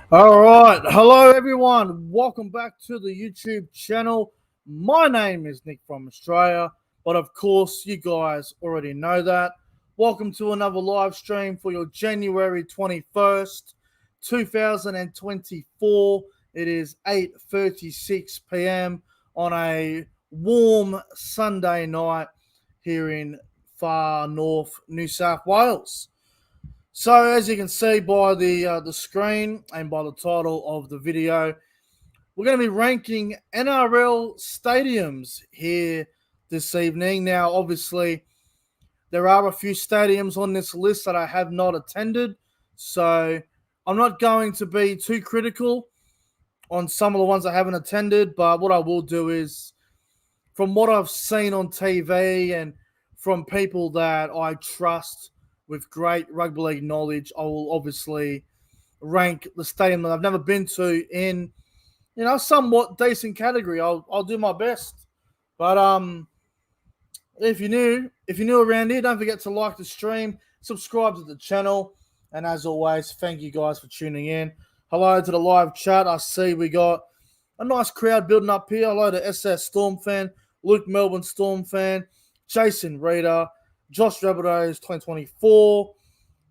All right. Hello, everyone. Welcome back to the YouTube channel. My name is Nick from Australia, but of course, you guys already know that. Welcome to another live stream for your January 21st, 2024. It is 8:36 p.m. on a warm Sunday night here in far north New South Wales. So, as you can see by the screen and by the title of the video, we're going to be ranking NRL stadiums here this evening. Now, obviously, there are a few stadiums on this list that I have not attended, so I'm not going to be too critical on some of the ones I haven't attended, but what I will do is, from what I've seen on TV and from people that I trust with great rugby league knowledge, I will obviously rank the stadium that I've never been to in, somewhat decent category. I'll do my best. But if you're new around here, don't forget to like the stream, subscribe to the channel, and as always, thank you guys for tuning in. Hello to the live chat. I see we got a nice crowd building up here. Hello to SS Storm fan, Luke Melbourne Storm fan, Jason Reader, Josh Rabbitohs 2024.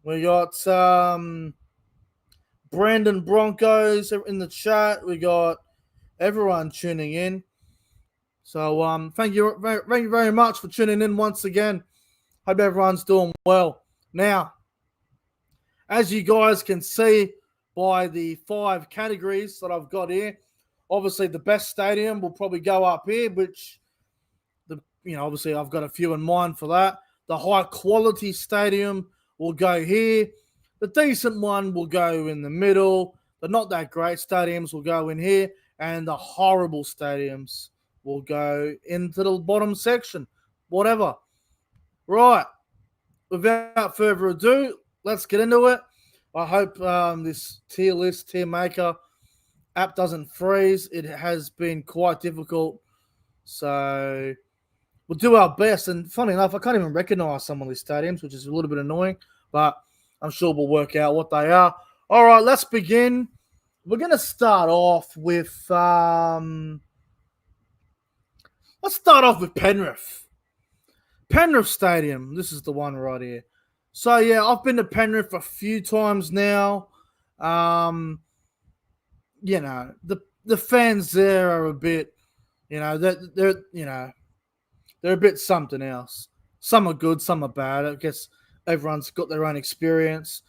We got Brandon Broncos in the chat. We got everyone tuning in. So thank you very much for tuning in once again. Hope everyone's doing well. Now, as you guys can see by the 5 categories that I've got here, obviously the best stadium will probably go up here, which obviously I've got a few in mind for that. The high-quality stadium will go here. The decent one will go in the middle. The not-that-great stadiums will go in here. And the horrible stadiums will go into the bottom section. Whatever. Right. Without further ado, let's get into it. I hope this tier maker app doesn't freeze. It has been quite difficult. So we'll do our best, and funny enough, I can't even recognize some of these stadiums, which is a little bit annoying, but I'm sure we'll work out what they are. All right, let's begin. We're going to start off with Penrith. Penrith Stadium. This is the one right here. So yeah, I've been to Penrith a few times now. The fans there are a bit, they're a bit something else. Some are good, some are bad. I guess everyone's got their own experience.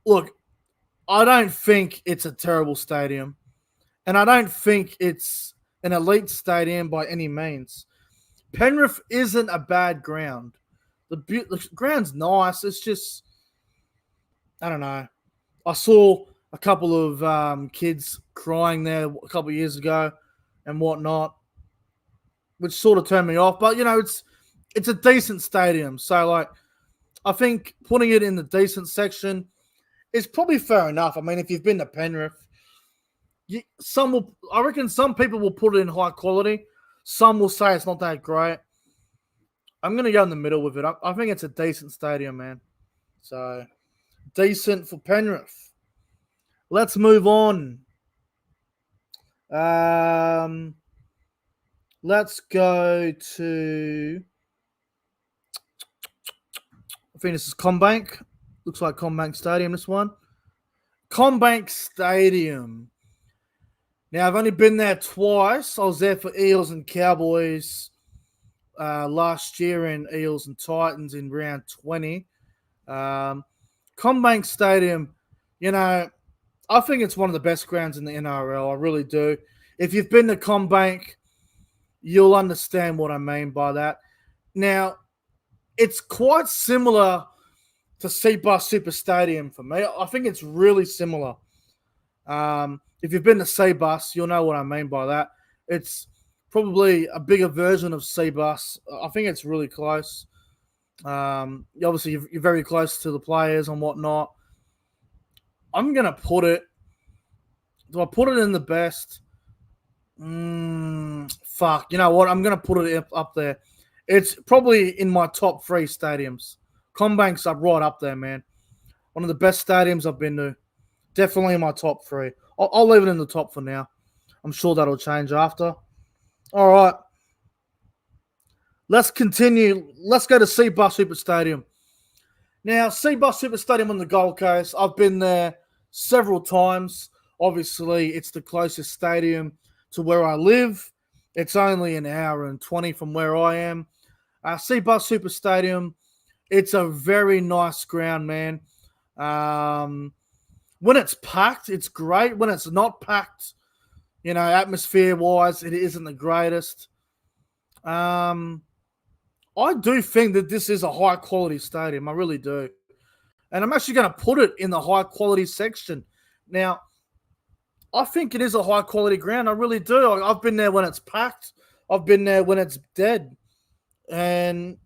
Look, I don't think it's a terrible stadium. And I don't think it's an elite stadium by any means. Penrith isn't a bad ground. The ground's nice. It's just, I don't know. I saw a couple of kids crying there a couple of years ago and whatnot, which sort of turned me off. But, it's a decent stadium. So, I think putting it in the decent section is probably fair enough. I mean, if you've been to Penrith, I reckon some people will put it in high quality. Some will say it's not that great. I'm going to go in the middle with it. I think it's a decent stadium, man. So, decent for Penrith. Let's move on. Let's go to, I think this is Combank. Looks like Combank Stadium, this one. Combank Stadium. Now, I've only been there twice. I was there for Eels and Cowboys last year, and Eels and Titans in round 20. Combank Stadium, I think it's one of the best grounds in the NRL. I really do. If you've been to Combank, you'll understand what I mean by that. Now, it's quite similar to Cbus Super Stadium for me. I think it's really similar. If you've been to Cbus, you'll know what I mean by that. It's probably a bigger version of Cbus. I think it's really close. Obviously, you're very close to the players and whatnot. I'm going to put it... Do I put it in the best? Fuck. You know what? I'm going to put it up there. It's probably in my top 3 stadiums. Combank's up right up there, man. One of the best stadiums I've been to. Definitely in my top 3. I'll leave it in the top for now. I'm sure that'll change after. All right. Let's continue. Let's go to Cbus Super Stadium. Now, Cbus Super Stadium on the Gold Coast, I've been there several times. Obviously, it's the closest stadium to where I live. It's only an hour and 20 from where I am. Cbus Super Stadium, it's a very nice ground, man. When it's packed, it's great. When it's not packed, atmosphere-wise, it isn't the greatest. I do think that this is a high-quality stadium. I really do. And I'm actually going to put it in the high-quality section. Now, I think it is a high-quality ground. I really do. I've been there when it's packed. I've been there when it's dead. And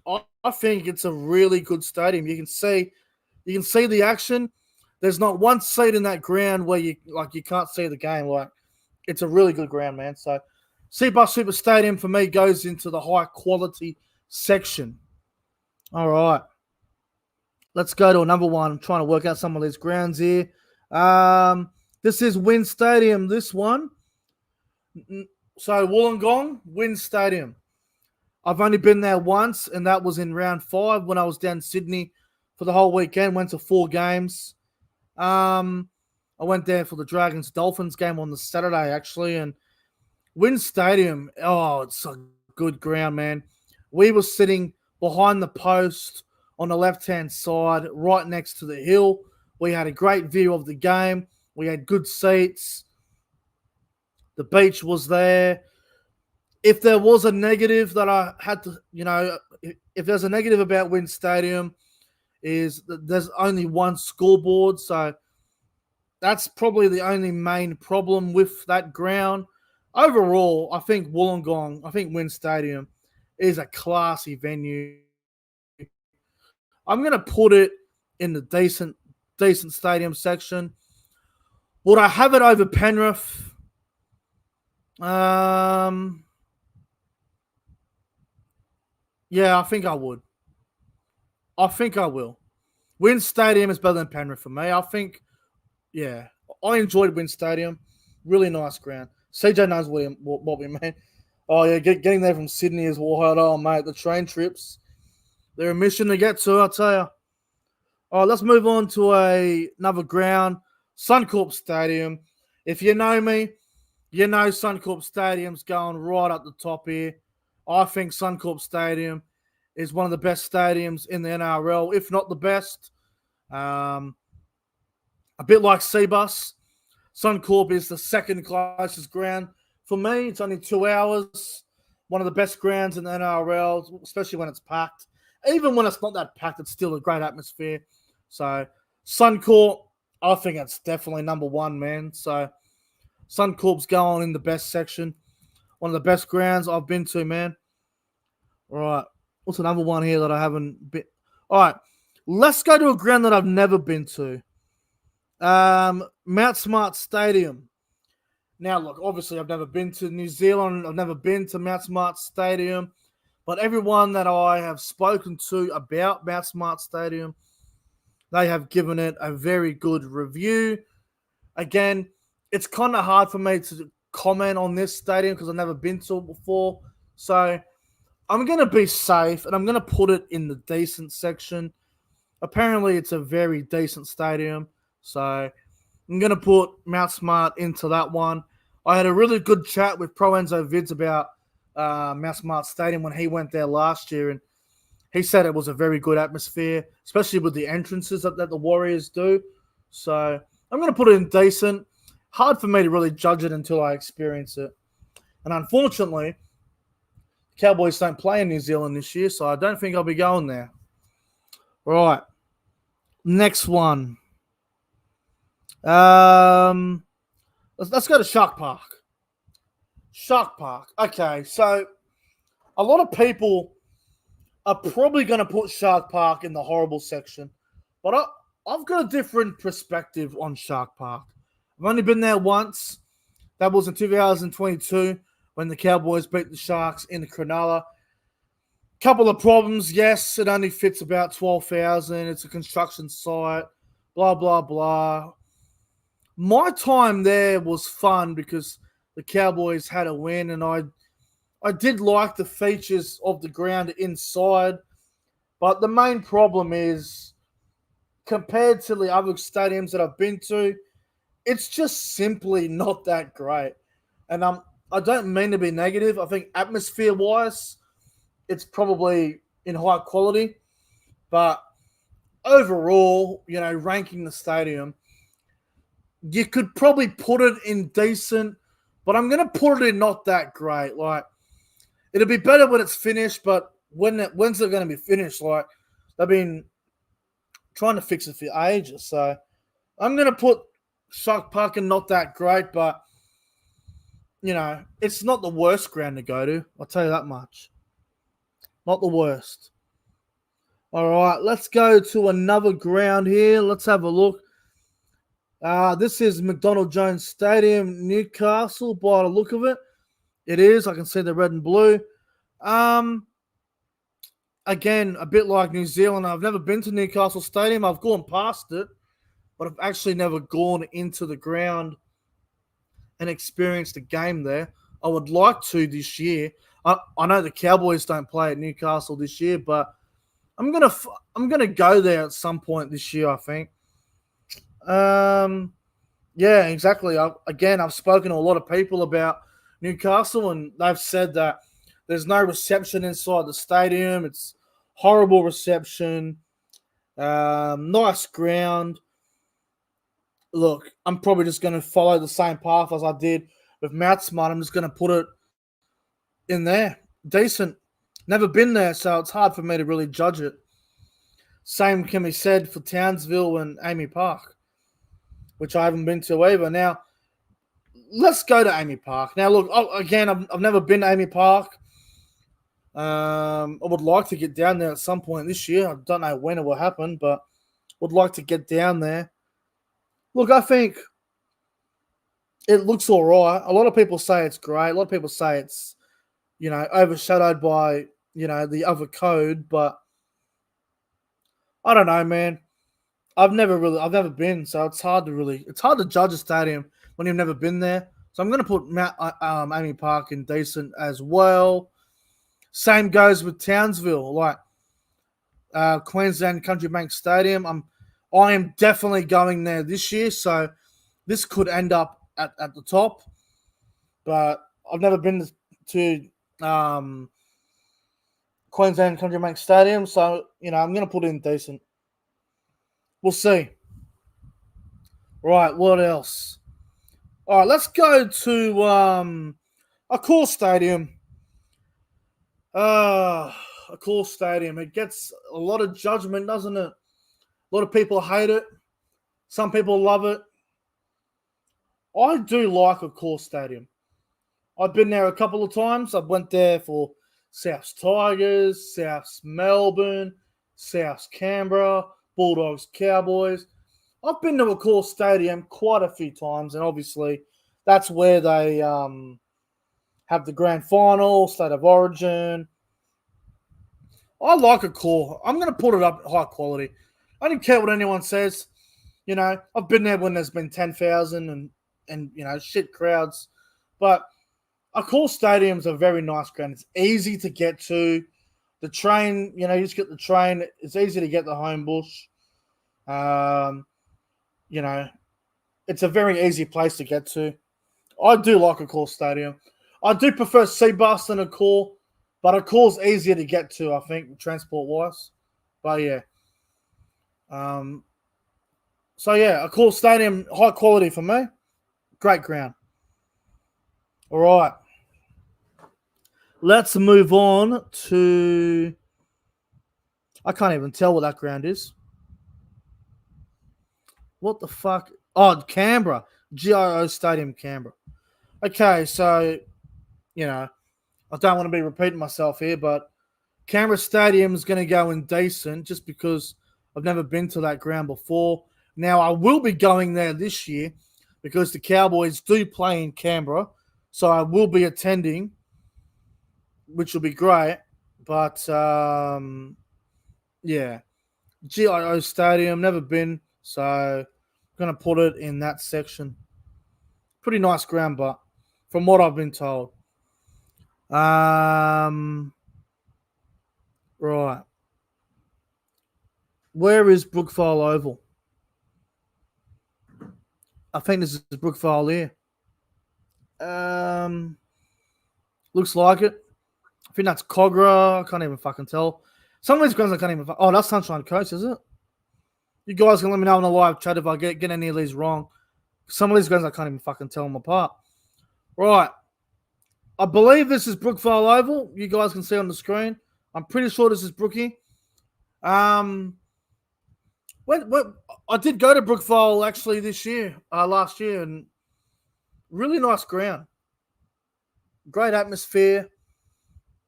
I think it's a really good stadium. You can see the action. There's not one seat in that ground where you can't see the game. It's a really good ground, man. So Cbus Super Stadium for me goes into the high quality section. All right. Let's go to number 1. I'm trying to work out some of these grounds here. This is WIN Stadium, this one. So Wollongong, WIN Stadium. I've only been there once, and that was in round 5 when I was down in Sydney for the whole weekend. Went to 4 games. I went there for the Dragons-Dolphins game on the Saturday, actually, and WIN Stadium, it's a good ground, man. We were sitting behind the post on the left-hand side, right next to the hill. We had a great view of the game. We had good seats. The beach was there. If there was a negative that I had to, if there's a negative about WIN Stadium, is that there's only one scoreboard. So that's probably the only main problem with that ground. Overall, I think WIN Stadium is a classy venue. I'm going to put it in the decent stadium section. Would I have it over Penrith? Yeah, I think I would. I think I will. WIN Stadium is better than Penrith for me. I enjoyed WIN Stadium. Really nice ground. CJ knows what we mean. Oh, yeah, getting there from Sydney is wild. Oh, mate, the train trips. They're a mission to get to, I'll tell you. All right, let's move on to another ground, Suncorp Stadium. If you know me, you know Suncorp Stadium's going right up the top here. I think Suncorp Stadium is one of the best stadiums in the NRL, if not the best. A bit like Cbus. Suncorp is the second closest ground. For me, it's only 2 hours. One of the best grounds in the NRL, especially when it's packed. Even when it's not that packed, it's still a great atmosphere. So, Suncorp, I think it's definitely number 1, man. So, Suncorp's going in the best section. One of the best grounds I've been to, man. All right. What's another one here that I haven't been? All right. Let's go to a ground that I've never been to. Mount Smart Stadium. Now, look, obviously I've never been to New Zealand. I've never been to Mount Smart Stadium. But everyone that I have spoken to about Mount Smart Stadium, they have given it a very good review. Again, it's kind of hard for me to comment on this stadium because I've never been to it before. So I'm going to be safe and I'm going to put it in the decent section. Apparently, it's a very decent stadium. So I'm going to put Mount Smart into that one. I had a really good chat with Pro Enzo Vids about Mount Smart Stadium when he went there last year, and he said it was a very good atmosphere, especially with the entrances that the Warriors do. So I'm going to put it in decent. Hard for me to really judge it until I experience it. And unfortunately, the Cowboys don't play in New Zealand this year, so I don't think I'll be going there. All right. Next one. Let's go to Shark Park. Shark Park. Okay, so a lot of people are probably going to put Shark Park in the horrible section, but I've got a different perspective on Shark Park. I've only been there once. That was in 2022 when the Cowboys beat the Sharks in the Cronulla. Couple of problems. Yes, it only fits about 12,000. It's a construction site. blah, blah, blah. My time there was fun because the Cowboys had a win, and I did like the features of the ground inside. But the main problem is, compared to the other stadiums that I've been to, it's just simply not that great. And I don't mean to be negative. I think atmosphere-wise, it's probably in high quality. But overall, ranking the stadium, you could probably put it in decent, but I'm going to put it in not that great. Like, it'll be better when it's finished, but when's it going to be finished? Like, they've been trying to fix it for ages. So I'm going to put Shark Park in not that great, but, it's not the worst ground to go to. I'll tell you that much. Not the worst. All right, let's go to another ground here. Let's have a look. This is McDonald Jones Stadium, Newcastle, by the look of it. It is. I can see the red and blue. Again, a bit like New Zealand. I've never been to Newcastle Stadium. I've gone past it, but I've actually never gone into the ground and experienced a game there. I would like to this year. I know the Cowboys don't play at Newcastle this year, but I'm gonna go there at some point this year, I think. Yeah, exactly. I've spoken to a lot of people about Newcastle, and they've said that there's no reception inside the stadium. It's horrible reception. Nice ground. Look, I'm probably just going to follow the same path as I did with Mount Smart. I'm just going to put it in there. Decent. Never been there, so it's hard for me to really judge it. Same can be said for Townsville and AAMI Park, which I haven't been to either. Now, let's go to AAMI Park. Now, look, again, I've never been to AAMI Park. I would like to get down there at some point this year. I don't know when it will happen, but would like to get down there. Look, I think it looks all right. A lot of people say it's great. A lot of people say it's, overshadowed by, the other code, but I don't know, man. I've never been, so it's hard to judge a stadium when you've never been there. So I'm going to put AAMI Park in decent as well. Same goes with Townsville, like Queensland Country Bank Stadium. I am definitely going there this year, so this could end up at the top. But I've never been to Queensland Country Bank Stadium, so I'm going to put it in decent. We'll see. Right, what else? All right, let's go to Accor Stadium. Accor Stadium. It gets a lot of judgment, doesn't it? A lot of people hate it. Some people love it. I do like Accor Stadium. I've been there a couple of times. I went there for South Tigers, South Melbourne, South Canberra, Bulldogs, Cowboys. I've been to Accor Stadium quite a few times, and obviously that's where they have the grand final, State of Origin. I like Accor. I'm going to put it up at high quality. I don't care what anyone says. I've been there when there's been 10,000 and shit crowds. But Accor Stadium's a very nice ground. It's easy to get to. The train, you just get the train. It's easy to get the Homebush. It's a very easy place to get to. I do like Accor Stadium. I do prefer Cbus than Accor, but Accor's easier to get to, I think, transport-wise. But, yeah. Accor Stadium, high quality for me. Great ground. All right. Let's move on to... I can't even tell what that ground is. What the fuck? Oh, Canberra. GIO Stadium, Canberra. Okay, so, I don't want to be repeating myself here, but Canberra Stadium is going to go in decent just because I've never been to that ground before. Now, I will be going there this year because the Cowboys do play in Canberra, so I will be attending, which will be great. But, GIO Stadium, never been. So I'm going to put it in that section. Pretty nice ground, but from what I've been told. Right. Where is Brookvale Oval? I think this is Brookvale here. Looks like it. I think that's Cogra. I can't even fucking tell. Some of these grounds I can't even. Oh, that's Sunshine Coast, is it? You guys can let me know in the live chat if I get any of these wrong. Some of these grounds I can't even fucking tell them apart. Right. I believe this is Brookvale Oval. You guys can see on the screen. I'm pretty sure this is Brookie. I did go to Brookvale actually last year, and really nice ground. Great atmosphere.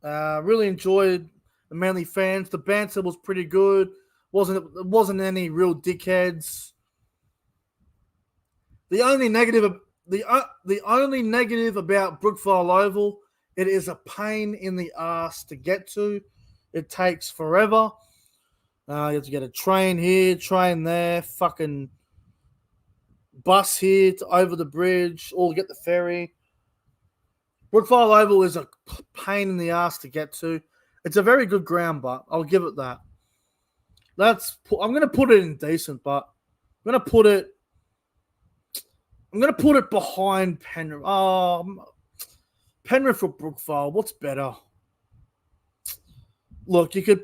Really enjoyed the Manly fans. The banter was pretty good. Wasn't any real dickheads. The only negative about Brookvale Oval, it is a pain in the ass to get to. It takes forever. You have to get a train here, train there, fucking bus here to over the bridge, or get the ferry. Brookvale Oval is a pain in the ass to get to. It's a very good ground, but I'll give it that. I'm going to put it in decent, but I'm going to put it behind Penrith. Penrith or Brookvale. What's better? Look, you could.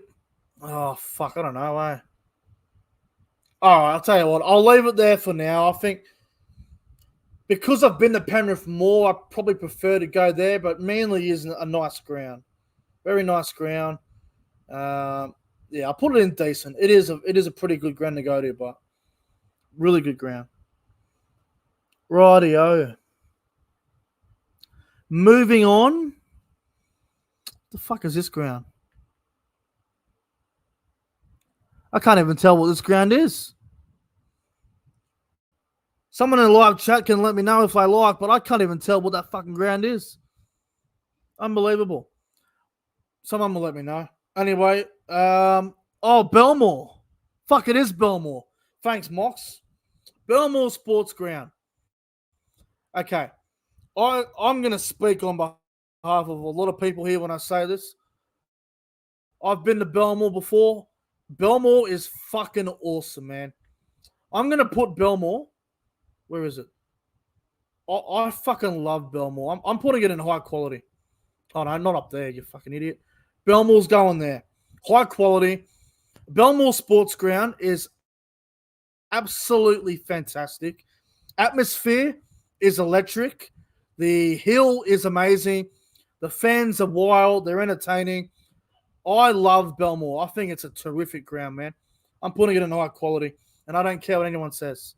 Oh, fuck. I don't know, eh? All right, I'll tell you what. I'll leave it there for now. I think because I've been to Penrith more, I probably prefer to go there, but Manly is a nice ground. Very nice ground. Yeah, I'll put it in decent. It is a pretty good ground to go to, but really good ground. Rightio. Moving on. The fuck is this ground? I can't even tell what this ground is. Someone in the live chat can let me know if I like, but I can't even tell what that fucking ground is. Unbelievable. Someone will let me know. Anyway, Belmore. Fuck, it is Belmore. Thanks, Mox. Belmore Sports Ground. Okay. I'm going to speak on behalf of a lot of people here when I say this. I've been to Belmore before. Belmore is fucking awesome, man. I'm going to put Belmore. Where is it? I fucking love Belmore. I'm putting it in high quality. Oh, no, not up there, you fucking idiot. Belmore's going there. High quality. Belmore Sports Ground is absolutely fantastic. Atmosphere is electric. The hill is amazing. The fans are wild. They're entertaining. I love Belmore. I think it's a terrific ground, man. I'm putting it in high quality, and I don't care what anyone says.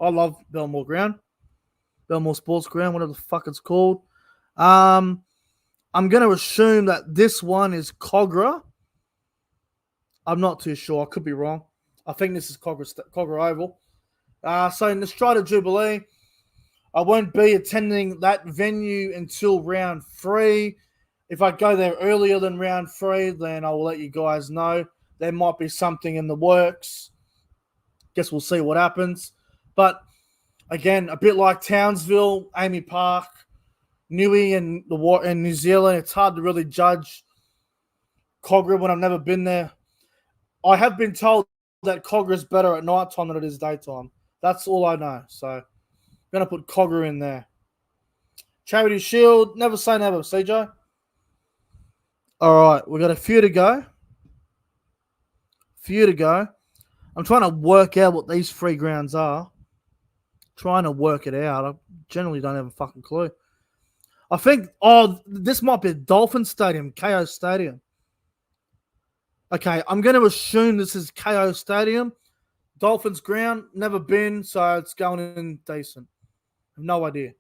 I love Belmore Ground. Belmore Sports Ground, whatever the fuck it's called. I'm going to assume that this one is Cogra. I'm not too sure. I could be wrong. I think this is Cogra Oval. So in the Strata Jubilee, I won't be attending that venue until round 3. If I go there earlier than round 3, then I will let you guys know. There might be something in the works. Guess we'll see what happens. But again, a bit like Townsville, AAMI Park, Newey and New Zealand, it's hard to really judge Cogra when I've never been there. I have been told that Cogra is better at night time than it is daytime. That's all I know. So I'm going to put Cogra in there. Charity Shield, never say never, CJ. All right, we've got a few to go. I'm trying to work out what these 3 grounds are. Trying to work it out. I generally don't have a fucking clue. I think, this might be Dolphin Stadium, Kayo Stadium. Okay, I'm going to assume this is Kayo Stadium. Dolphins ground, never been, so it's going in decent. I have no idea.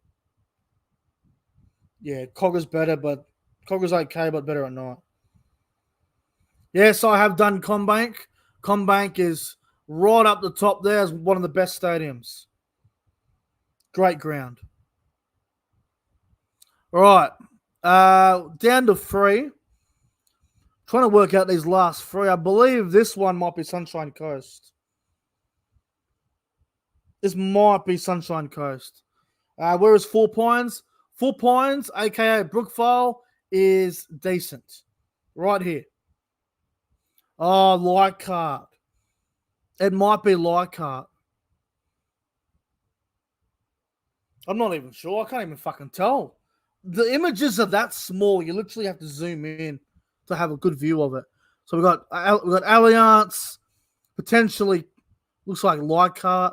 Yeah, Cogra's better, but Cogra's okay, but better at night. Yes, I have done Combank. Combank is right up the top there as one of the best stadiums. Great ground. All right. Down to 3. Trying to work out these last 3. I believe this one might be Sunshine Coast. This might be Sunshine Coast. Where is Four Pines? Four Pines, aka Brookvale, is decent. Right here. Oh, Leichhardt. It might be Leichhardt. I'm not even sure. I can't even fucking tell. The images are that small. You literally have to zoom in to have a good view of it. So we've got Allianz, potentially looks like Leichhardt.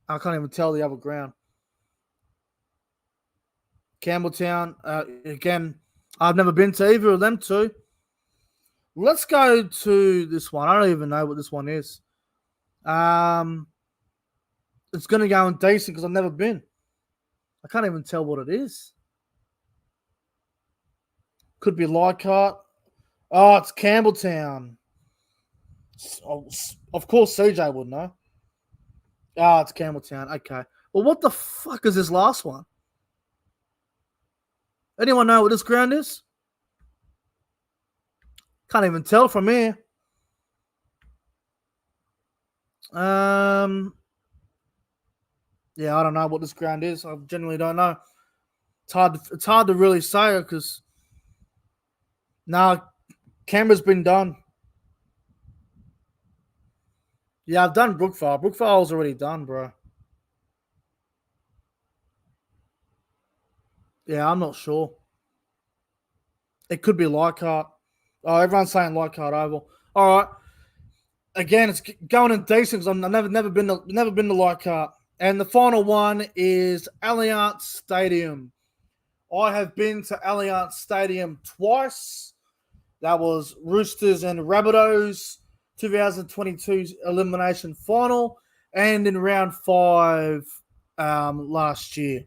I can't even tell the other ground. Campbelltown, again, I've never been to either of them two. Let's go to this one. I don't even know what this one is. It's going to go in decent because I've never been. I can't even tell what it is. Could be Leichhardt. Oh, it's Campbelltown. Of course, CJ would know. It's Campbelltown. Okay. Well, what the fuck is this last one? Anyone know what this ground is? Can't even tell from here. Yeah, I don't know what this ground is. I genuinely don't know. It's hard to really say because Canberra's been done. Yeah, I've done Brookvale. Brookvale's already done, bro. Yeah, I'm not sure. It could be Leichhardt. Oh, everyone's saying Leichhardt Oval. All right. Again, it's going in decent because I've never been to Leichhardt. And the final one is Allianz Stadium. I have been to Allianz Stadium twice. That was Roosters and Rabbitohs 2022 elimination final, and in round 5 last year.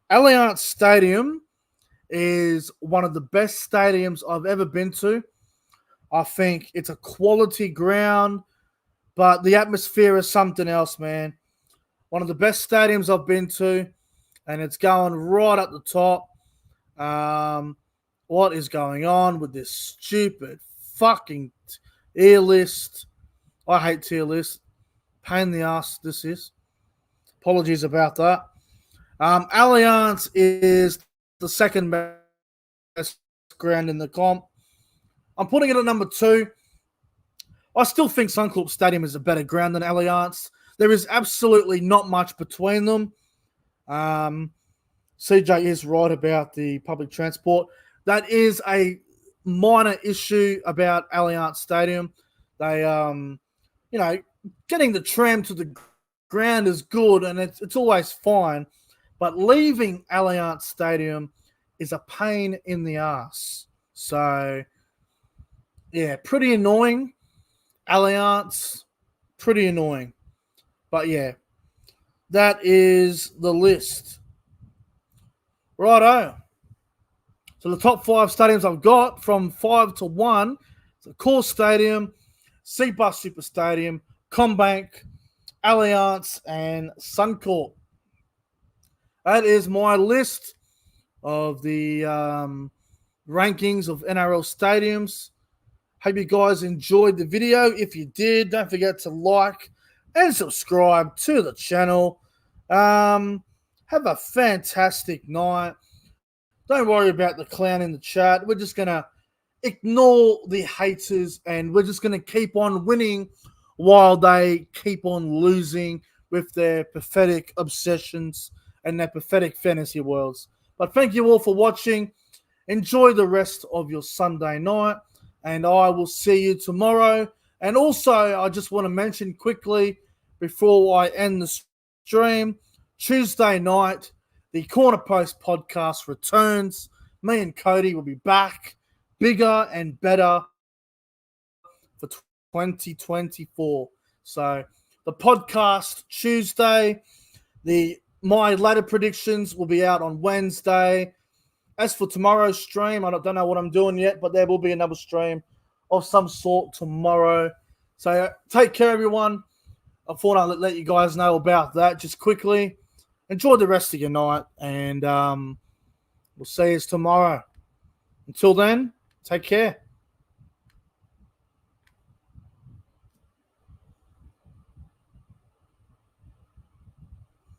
Allianz Stadium is one of the best stadiums I've ever been to. I think it's a quality ground, but the atmosphere is something else, man. One of the best stadiums I've been to, and it's going right up the top. What is going on with this stupid fucking tier list? I hate tier lists. Pain in the ass this is. Apologies about that. Allianz is the second best ground in the comp. I'm putting it at number 2. I still think Suncorp Stadium is a better ground than Allianz. There is absolutely not much between them. CJ is right about the public transport. That is a minor issue about Allianz Stadium. They, getting the tram to the ground is good and it's always fine. But leaving Allianz Stadium is a pain in the ass. So, yeah, pretty annoying. Allianz, pretty annoying. But, yeah, that is the list. Righto. So the top 5 stadiums I've got from 5 to 1, it's Accor Stadium, Cbus Super Stadium, Combank, Allianz, and Suncorp. That is my list of the rankings of NRL stadiums. Hope you guys enjoyed the video. If you did, don't forget to like and subscribe to the channel. Have a fantastic night. Don't worry about the clown in the chat. We're just going to ignore the haters and we're just going to keep on winning while they keep on losing with their pathetic obsessions and their pathetic fantasy worlds. But thank you all for watching. Enjoy the rest of your Sunday night and I will see you tomorrow. And also, I just want to mention quickly before I end the stream, Tuesday night, the Corner Post podcast returns. Me and Cody will be back, bigger and better for 2024. So the podcast Tuesday, my later predictions will be out on Wednesday. As for tomorrow's stream, I don't know what I'm doing yet, but there will be another stream of some sort tomorrow. So take care, everyone. I thought I'd let you guys know about that just quickly. Enjoy the rest of your night, and we'll see you tomorrow. Until then, take care.